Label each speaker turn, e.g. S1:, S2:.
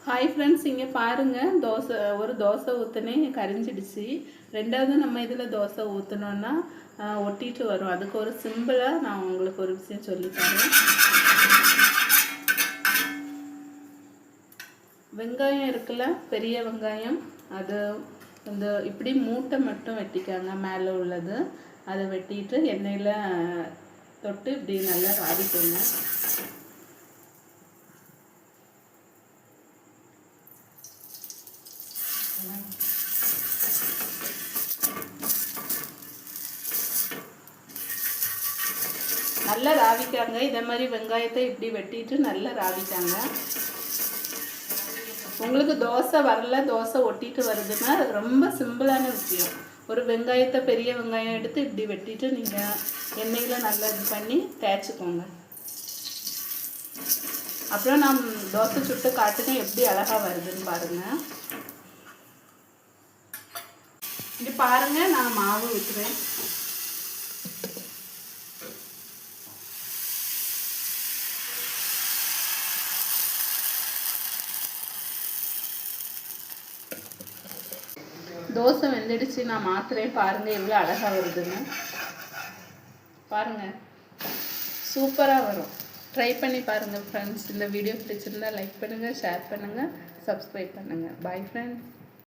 S1: Hi friends, இங்கே பாருங்கள். ஒரு தோசை ஊற்றுனேன், கரிஞ்சிடுச்சு. ரெண்டாவது நம்ம இதில் தோசை ஊற்றினோன்னா ஒட்டிட்டு வரும். அதுக்கு ஒரு சிம்பிளாக நான் உங்களுக்கு ஒரு விஷயம் சொல்லித்தரேன். வெங்காயம் இருக்குல்ல, பெரிய வெங்காயம், அது இந்த இப்படி மூட்டை மட்டும் வெட்டிக்காங்க. மேலே உள்ளது அதை வெட்டிட்டு எண்ணெயில் தொட்டு இப்படி நல்லா வாடிக்கோங்க. நல்லா ராவிக்காங்க. இதே மாதிரி வெங்காயத்தை இப்படி வெட்டிட்டு நல்லா ராவிக்காங்க. உங்களுக்கு தோசை வரல, தோசை ஒட்டிட்டு வருதுன்னா ரொம்ப சிம்பிளான விஷயம். ஒரு வெங்காயத்தை, பெரிய வெங்காயம் எடுத்து இப்படி வெட்டிட்டு நீங்கள் எண்ணெயில் நல்லா இது பண்ணி தேய்ச்சிக்கோங்க. அப்புறம் நான் தோசை சுட்டு காட்டுங்க எப்படி அழகாக வருதுன்னு பாருங்கள். இது பாருங்கள், நான் மாவு ஊற்றுவேன். தோசை வெந்துடுச்சு, நான் மாத்துறேன். பாருங்கள் எவ்வளோ அழகாக வருதுன்னு பாருங்கள். சூப்பராக வரும். ட்ரை பண்ணி பாருங்கள் ஃப்ரெண்ட்ஸ். இந்த வீடியோ பிடிச்சிருந்தா லைக் பண்ணுங்கள், ஷேர் பண்ணுங்கள், சப்ஸ்கிரைப் பண்ணுங்கள். Bye friends.